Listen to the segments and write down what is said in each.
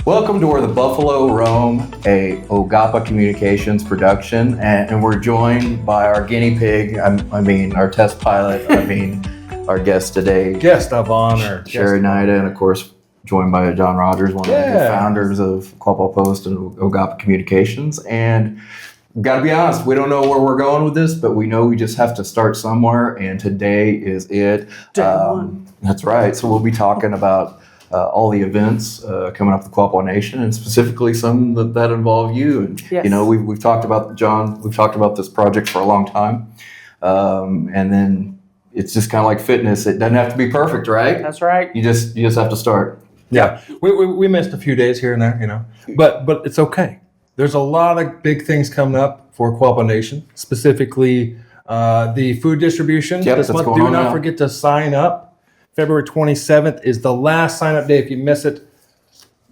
Welcome to Where the Buffalo Roam, a O-Gah-Pah Communications production, and we're joined by our guinea pig, our test pilot, our guest today. Guest of honor. Sherrie, Nida, and of course joined by John Rogers, one of the founders of Quapaw Post and O-Gah-Pah Communications. And gotta be honest, we don't know where we're going with this, but we know we just have to start somewhere, and today is it. Day one. That's right. So we'll be talking about all the events coming up the Quapaw Nation, and specifically some that involve you. And Yes. you know, we've talked about We've talked about this project for a long time, and then it's just kind of like fitness. It doesn't have to be perfect, right? That's right. You just have to start. Yeah, we missed a few days here and there, but it's okay. There's a lot of big things coming up for Quapaw Nation, specifically the food distribution this month. Do not forget to sign up. February 27th is the last sign-up day. If you miss it,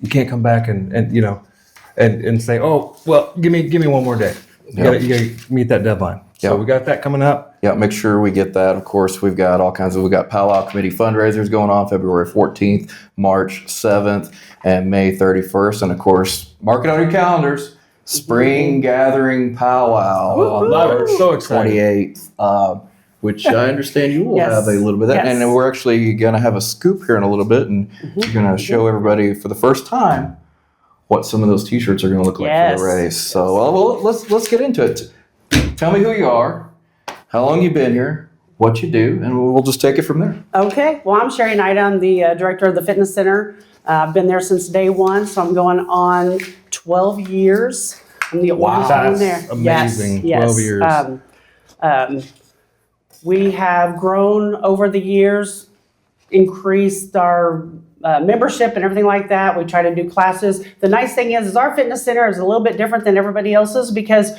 you can't come back and say, oh, well, give me one more day. You gotta meet that deadline. So we got that coming up. Yeah, make sure we get that. Of course, we've got we got Powwow Committee fundraisers going on February 14th, March 7th, and May 31st. And of course, mark it on your calendars. Spring Gathering Powwow on Love it. So excited. 28th. Which I understand you will have a little bit of that. Yes. And we're actually going to have a scoop here in a little bit, and you're going to show everybody for the first time what some of those t-shirts are going to look like for the race. So well, let's get into it. Tell me who you are, how long you've been here, what you do, and we'll just take it from there. Okay. Well, I'm Sherrie Nida. I'm the director of the fitness center. I've been there since day one, so I'm going on 12 years. I'm the oldest one there. Amazing. Yes, 12 years. We have grown over the years, increased our membership and everything like that. We try to do classes. The nice thing is our fitness center is a little bit different than everybody else's, because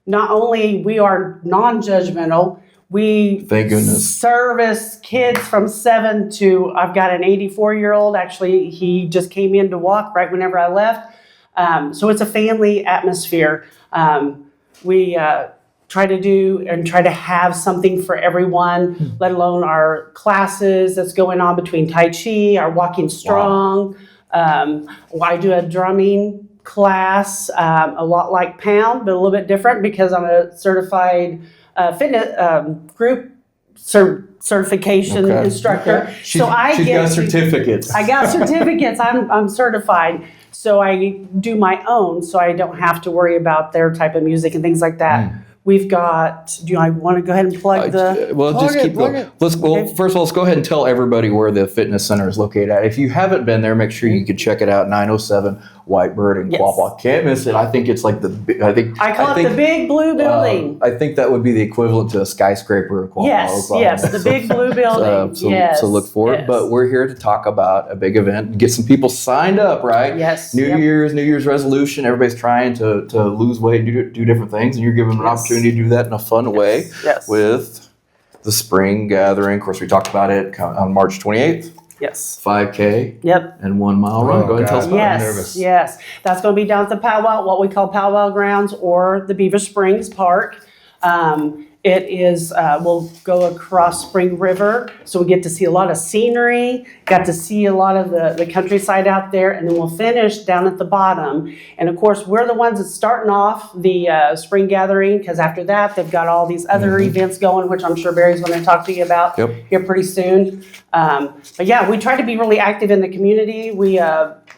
not only we are non-judgmental, we Thank goodness. service kids from 7 to, I've got an 84-year-old. Actually, he just came in to walk right whenever I left. So it's a family atmosphere. We try to have something for everyone, let alone our classes that's going on between Tai Chi, our Walking Strong. I do a drumming class, a lot like Pound, but a little bit different because I'm a certified fitness group certification instructor. Okay. She's got certificates. I got certificates. I'm certified. So I do my own, so I don't have to worry about their type of music and things like that. We've got, do I want to go ahead and plug the? Well, just keep going. First of all, let's go ahead and tell everybody where the fitness center is located at. If you haven't been there, make sure you can check it out. 907 Whitebird in Quapaw. Can't miss it. I think it's like I call it the big blue building. I think that would be the equivalent to a skyscraper in Quapaw. Yes, the big blue building. So look for it. But we're here to talk about a big event, get some people signed up, right? Yes. New Year's resolution. Everybody's trying to lose weight, do different things, and you're giving them an opportunity to do that in a fun way with the Spring Gathering. Of course, we talked about it on March 28th. Yes. 5K. Yep. And 1 mile run. Go ahead and tell us about it. Yes. That's going to be down at the Powwow, what we call Powwow Grounds, or the Beaver Springs Park. It is, we'll go across Spring River, so we get to see a lot of scenery, got to see a lot of the countryside out there, and then we'll finish down at the bottom. And of course, we're the ones that's starting off the Spring Gathering, because after that, they've got all these other events going, which I'm sure Barry's going to talk to you about here pretty soon. But yeah, we try to be really active in the community. We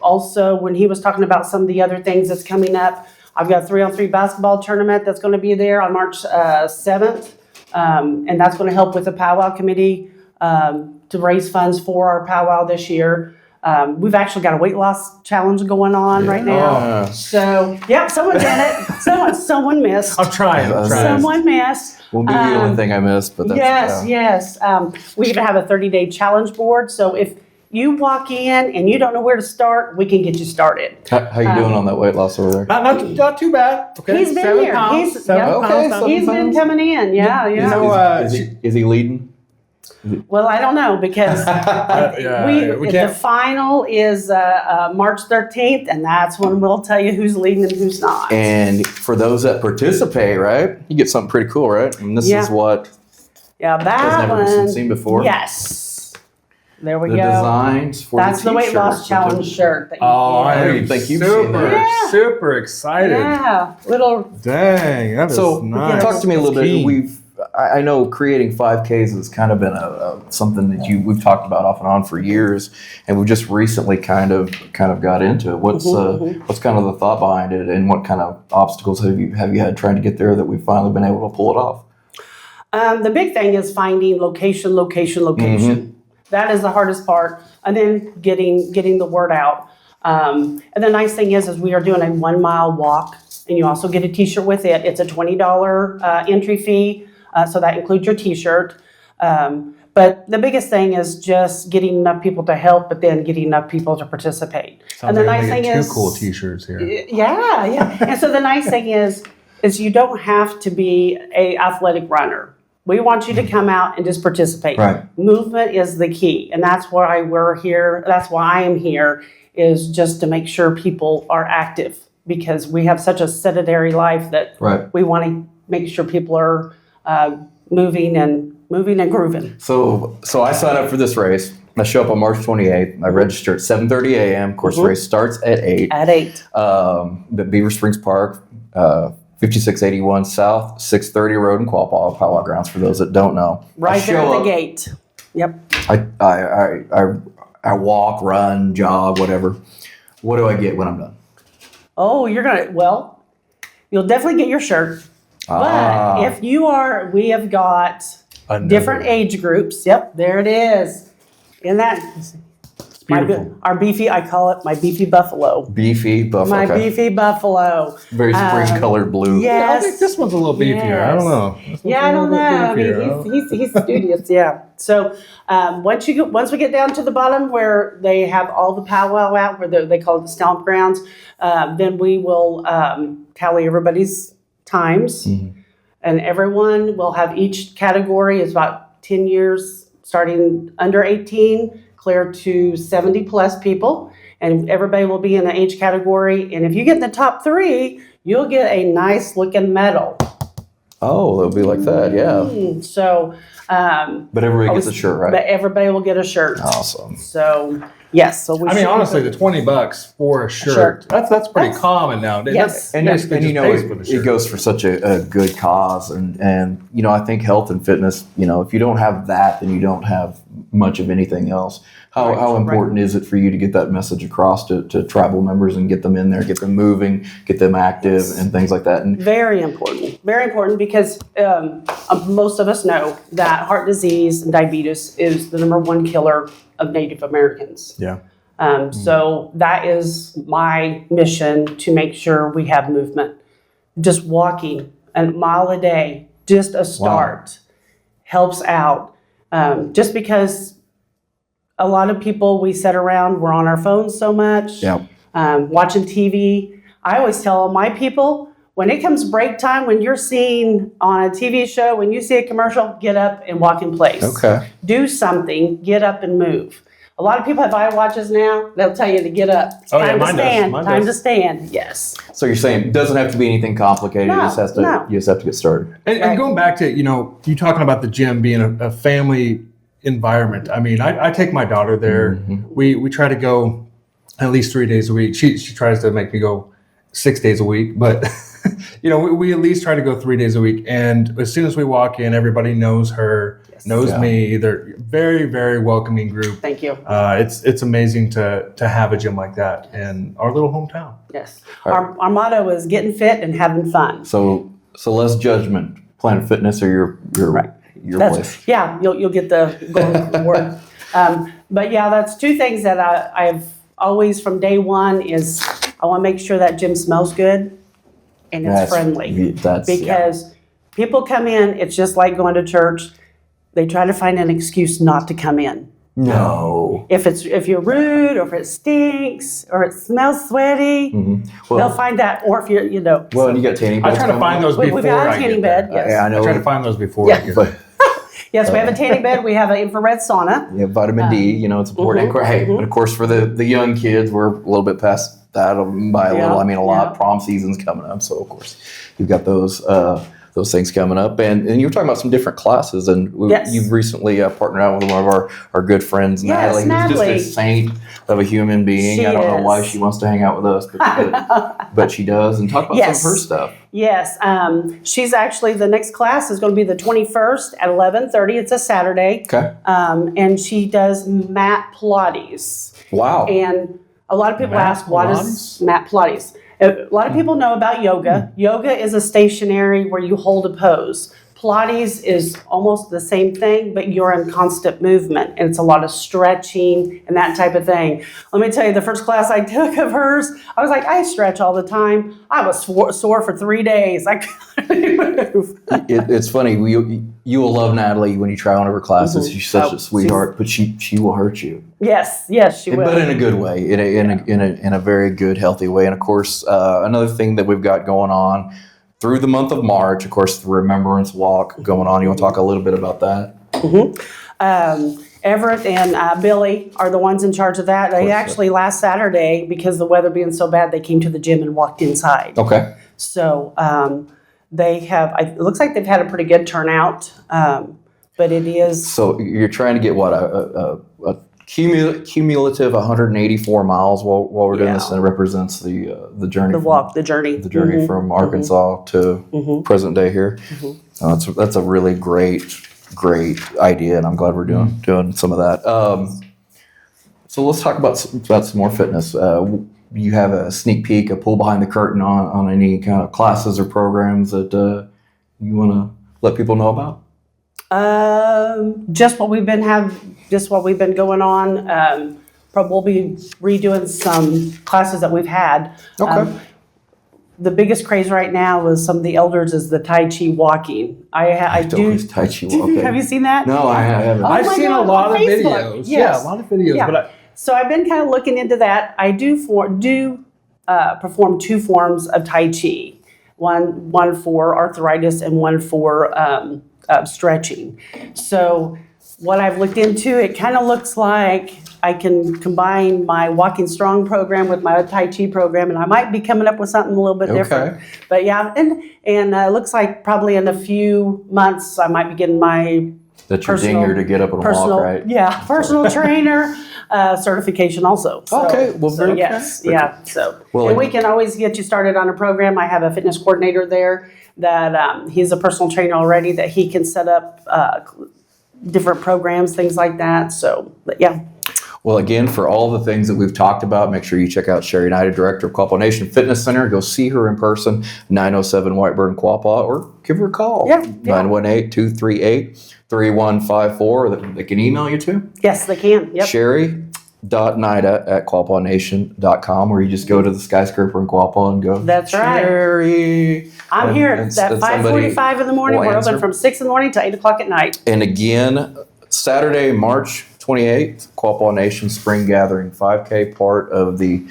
also, when he was talking about some of the other things that's coming up, I've got a 3-on-3 basketball tournament that's going to be there on March 7th. And that's going to help with the Powwow Committee to raise funds for our powwow this year. We've actually got a weight loss challenge going on right now. So, someone did it. Someone missed. I'm trying. Someone missed. Won't be the only thing I missed, but that's... Yes. We even have a 30-day challenge board. So if you walk in and you don't know where to start, we can get you started. How you doing on that weight loss over there? Not too bad. Okay. He's been here. He's been coming in. Is he leading? Well, I don't know, because the final is March 13th, and that's when we'll tell you who's leading and who's not. And for those that participate, right, you get something pretty cool, right? And this is what that has never been seen before. Yes. There we the go. designs for That's the Weight Loss t-shirts, Challenge shirt. That you I get. am think you've seen those. Yeah. super excited. Yeah, little. Dang, that is So nice. talk to me a little That's bit. key. I know creating 5Ks has kind of been something that we've talked about off and on for years, and we've just recently kind of got into it. What's kind of the thought behind it, and what kind of obstacles have you had trying to get there that we've finally been able to pull it off? The big thing is finding location. That is the hardest part, and then getting the word out. And the nice thing is we are doing a 1 mile walk, and you also get a T-shirt with it. It's a $20 entry fee. So that includes your T-shirt. But the biggest thing is just getting enough people to help, but then getting enough people to participate. Sounds and the like nice thing two is, cool T-shirts here. Yeah. And so the nice thing is you don't have to be a athletic runner. We want you to come out and just participate. Right. Movement is the key, and that's why we're here. That's why I am here, is just to make sure people are active, because we have such a sedentary life that we want to make sure people are moving and grooving. So I signed up for this race. I show up on March 28th. I register at 7:30 a.m. Of course, the race starts at 8. At 8. Beaver Springs Park, 5681 South, 630 Road in Quapaw, Powwow Grounds, for those that don't know. Right there at the gate. Yep. I walk, run, jog, whatever. What do I get when I'm done? Oh, you'll definitely get your shirt. But if you are, we have got different age groups. Yep, there it is. In that, beautiful. Our beefy, I call it my beefy buffalo. Beefy buffalo. My beefy buffalo. Very spring colored blue. Yes. I think this one's a little beefier. I don't know. I don't know. I mean, he's studious. Yeah. So once we get down to the bottom where they have all the powwow out, where they call it the stomp grounds, then we will tally everybody's times, and everyone will have each category is about 10 years, starting under 18, clear to 70 plus people, and everybody will be in an age category. And if you get in the top 3, you'll get a nice looking medal. Oh, it'll be like that, yeah. So, but everybody gets a shirt, right? But everybody will get a shirt. Awesome. So, yes. So honestly, the $20 for a shirt, that's pretty common nowadays. Yes. And you know, it goes for such a good cause. And, you know, I think health and fitness, you know, if you don't have that, then you don't have much of anything else. How important is it for you to get that message across to tribal members and get them in there, get them moving, get them active and things like that? And very important because most of us know that heart disease and diabetes is the #1 killer of Native Americans. Yeah. So that is my mission, to make sure we have movement. Just walking a mile a day, just a start, helps out. Just because a lot of people, we sit around, we're on our phones so much, watching TV. I always tell my people, when it comes break time, when you're seeing on a TV show, when you see a commercial, get up and walk in place. Okay. Do something, get up and move. A lot of people have iWatches now. They'll tell you to get up. It's time to stand. Time to stand. Yes. So you're saying it doesn't have to be anything complicated. You just have to get started. And going back to, you know, you talking about the gym being a family environment. I mean, I take my daughter there. We try to go at least 3 days a week. She tries to make me go 6 days a week, but you know, we at least try to go 3 days a week. And as soon as we walk in, everybody knows her, knows me. They're very, very welcoming group. Thank you. It's amazing to have a gym like that in our little hometown. Yes. Our motto is getting fit and having fun. So less judgment. Planet Fitness or your place. Yeah, you'll get the golden word. But yeah, that's 2 things that I've always, from day one, is I want to make sure that gym smells good and it's friendly. Because people come in, it's just like going to church. They try to find an excuse not to come in. No. If you're rude, or if it stinks, or it smells sweaty, they'll find that. Or if you're, you know. Well, and you got tanning beds. I try to find those before we've got a tanning bed. Yes. I know. I try to find those before. I get Yes, we have a tanning bed. We have an infrared sauna. Yeah, vitamin D. You know, it's important. But of course, for the young kids, we're a little bit past that by a little. I mean, a lot. Prom season's coming up, so of course, you've got those those things coming up. And you were talking about some different classes, and you've recently partnered out with one of our good friends, Natalie, who's just a saint of a human being. I don't know why she wants to hang out with us, but she does. And talk about some of her stuff. Yes. She's actually, the next class is going to be the 21st at 11:30. It's a Saturday. Okay. And she does mat Pilates. Wow. And a lot of people ask, what is mat Pilates? A lot of people know about yoga. Yoga is a stationary where you hold a pose. Pilates is almost the same thing, but you're in constant movement, and it's a lot of stretching and that type of thing. Let me tell you, the first class I took of hers, I was like, I stretch all the time. I was sore for 3 days. I couldn't move. It's funny. You will love Natalie when you try one of her classes. She's such a sweetheart, but she will hurt you. Yes, she will. But in a good way, in a very good, healthy way. And of course, another thing that we've got going on through the month of March, of course, the Remembrance Walk going on. You want to talk a little bit about that? Everett and Billy are the ones in charge of that. They actually, last Saturday, because the weather being so bad, they came to the gym and walked inside. Okay. So they have, it looks like they've had a pretty good turnout, but it is. So you're trying to get what, a cumulative 184 miles while we're doing this, and it represents the journey. The journey from Arkansas to present day here. That's a really great idea, and I'm glad we're doing some of that. So let's talk about some more fitness. You have a sneak peek, a pull behind the curtain on any kind of classes or programs that you want to let people know about? Just what we've been going on. We'll be redoing some classes that we've had. Okay. The biggest craze right now is some of the elders is the Tai Chi walking. I do Tai Chi walking. Have you seen that? No, I haven't. I've seen a lot of videos. Yes. Yeah, a lot of videos. Yeah. But So I've been kind of looking into that. I do perform 2 forms of Tai Chi, one for arthritis and one for stretching. So what I've looked into, it kind of looks like I can combine my Walking Strong program with my Tai Chi program, and I might be coming up with something a little bit different. But yeah, and it looks like probably in a few months I might be getting my That's your dinger to get up and walk, right? Yeah, personal trainer certification also. So, okay, well, very yes, yeah. So, well, and we can always get you started on a program. I have a fitness coordinator there that he's a personal trainer already, that he can set up different programs, things like that. So, but yeah. Well, again, for all the things that we've talked about, make sure you check out Sherrie, Nida, Director of Quapaw Nation Fitness Center. Go see her in person, 907 Whitebird in Quapaw, or give her a call. 918-238-3154. They can email you too. Yes, they can. Yep. Sherrie.Nida@QuapawNation.com, or you just go to the skyscraper in Quapaw and go. That's right. Sherrie. I'm here at 5:45 in the morning. We're open from 6 in the morning to 8 o'clock at night. And again, Saturday, March 28th, Quapaw Nation Spring Gathering 5K, part of the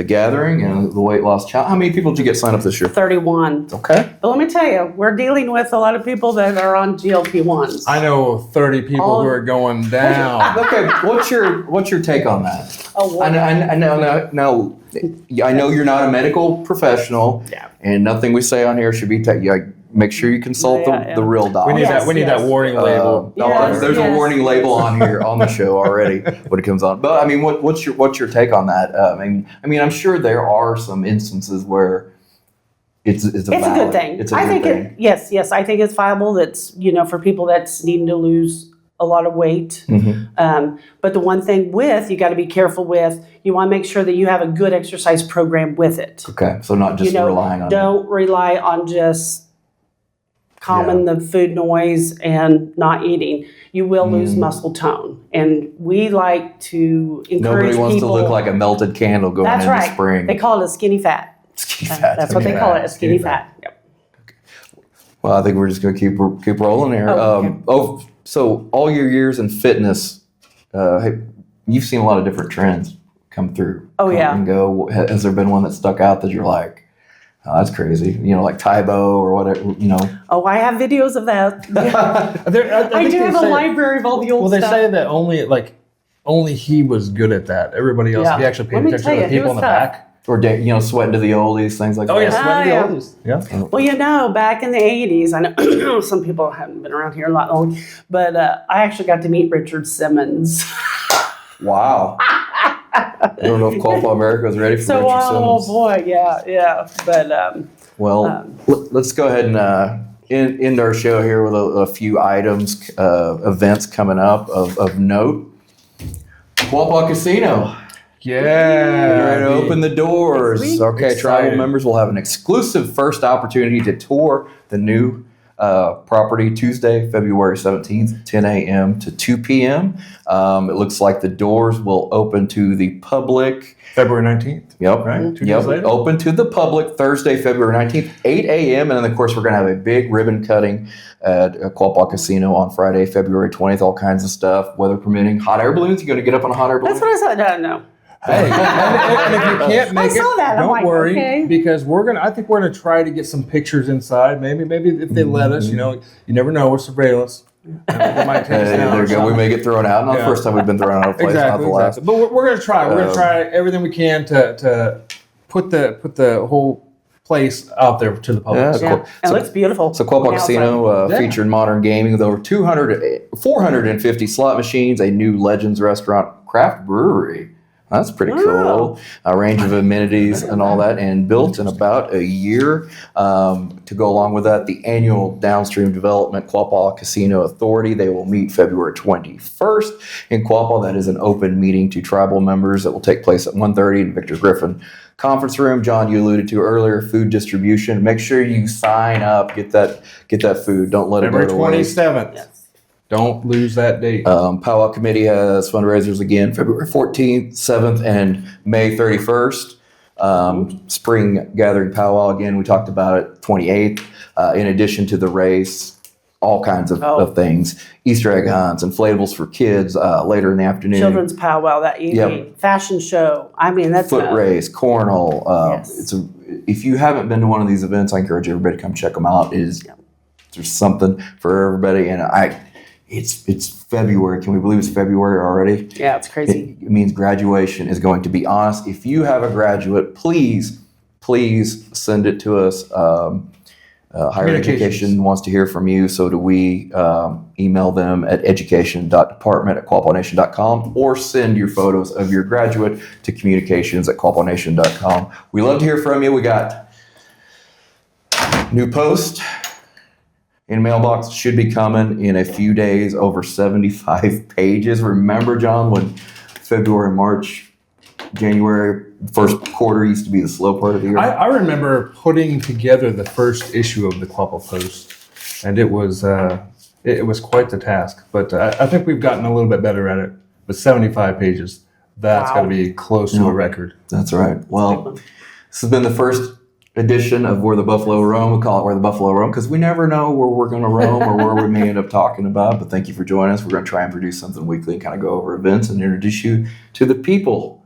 gathering and the weight loss challenge. How many people did you get signed up this year? 31. Okay. But let me tell you, we're dealing with a lot of people that are on GLP-1s. I know 30 people who are going down. Okay, what's your take on that? Oh, I know you're not a medical professional, and nothing we say on here should be make sure you consult the real doctor. We need that warning label. There's a warning label on here on the show already when it comes on. But I mean, what's your take on that? I mean, I'm sure there are some instances where it's a good thing. It's a good thing. Yes, I think it's viable. That's for people that's needing to lose a lot of weight. But the one thing you got to be careful with, you want to make sure that you have a good exercise program with it. Okay, so not just relying on. Don't rely on just calming the food noise and not eating. You will lose muscle tone, and we like to encourage Nobody wants people. to look like a melted candle going into spring. They call it a skinny fat. Skinny fat. That's what they call it, a skinny fat. Yep. Okay. Well, I think we're just going to keep rolling here. So all your years in fitness, you've seen a lot of different trends come through. And go. Has there been one that stuck out that you're like, oh, that's crazy? Like Tybo or whatever, Oh, I have videos of that. I do have a library of all the old stuff. Well, they say that only he was good at that. Everybody else, he actually paid attention to the people in the back. Or sweating to the oldies, things like that. Oh yeah, sweating yeah. the oldies. Yeah. Well, back in the 80s, I know some people haven't been around here a lot long, but I actually got to meet Richard Simmons. Wow. I don't know if Quapaw America was ready for So, Richard Simmons. oh boy, yeah. But let's go ahead and end our show here with a few items, events coming up of note. Quapaw Casino. Yeah. You're ready to open the doors. Next week. Okay, Excited. tribal members will have an exclusive first opportunity to tour the new property Tuesday, February 17th, 10 a.m. to 2 p.m. It looks like the doors will open to the public. February 19th. Yep. Right? 2 days Yep. later. Open to the public Thursday, February 19th, 8 a.m. And then, of course, we're going to have a big ribbon cutting at Quapaw Casino on Friday, February 20th. All kinds of stuff, weather permitting. Hot air balloons. You going to get up on a hot air balloon? that's what I said. No. Hey, and if you can't make I saw it, that. I'm don't like, worry, okay. because I think we're gonna try to get some pictures inside. Maybe if they let us, you never know with surveillance. They might take us Hey, down there or you go. We something. may get thrown out. Not the Yeah. first time we've been thrown out of a place. Exactly, Not the last. exactly. But we're gonna try. We're gonna try everything we can to put the whole place out there to the public. Yeah, So- Yeah. cool. It looks beautiful. So Quapaw From the Casino Yeah. featured modern gaming with over 450 slot machines, a new Legends restaurant, craft brewery. That's pretty cool. A range of amenities and all that, and built in about a year. To go along with that, the annual downstream development Quapaw Casino Authority. They will meet February 21st in Quapaw. That is an open meeting to tribal members that will take place at 1:30 in Victor Griffin Conference Room. John, you alluded to earlier, food distribution. Make sure you sign up, get that food. Don't let it go February to waste. 27th. Yes. Don't lose that date. Powwow Committee has fundraisers again February 14th, 7th, and May 31st. Spring Gathering Powwow again, we talked about it, 28th. In addition to the race, all kinds of things. Easter egg hunts, inflatables for kids later in the afternoon. Children's powwow that evening. Fashion show. I mean, that's Foot race, cornhole. Yes. If you haven't been to one of these events, I encourage everybody to come check them out. There's something for everybody, and it's February. Can we believe it's February already? Yeah, it's crazy. It means graduation is going to be honest. If you have a graduate, please send it to us. Higher Education wants to hear from you, so do we. Email them at education.department@quapawnation.com or send your photos of your graduate to communications@quapawnation.com. We love to hear from you. We got new post in mailbox, should be coming in a few days, over 75 pages. Remember, John, when February, March, January, first quarter used to be the slow part of the year? I remember putting together the first issue of the Quapaw Post, and it was quite the task. But I think we've gotten a little bit better at it. But 75 pages, that's Wow. got to be close to a record. That's right. Well, this has been the first edition of Where the Buffalo Roam. We call it Where the Buffalo Roam because we never know where we're going to roam or where we may end up talking about. But thank you for joining us. We're going to try and produce something weekly and kind of go over events and introduce you to the people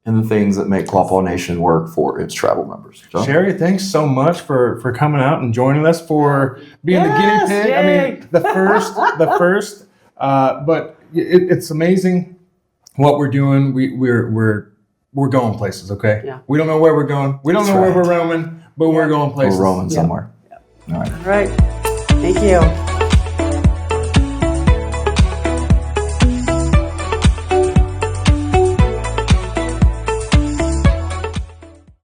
and the things that make Quapaw Nation work for its tribal members. So, Sherrie, thanks so much for coming out and joining us, for being the guinea Yes, pig. yay. I mean, the first. But it's amazing what we're doing. We're going places. Okay. Yeah. We don't know where we're going. We don't That's know where right. we're roaming, but we're going places. we're roaming somewhere. All right. All right. Thank you.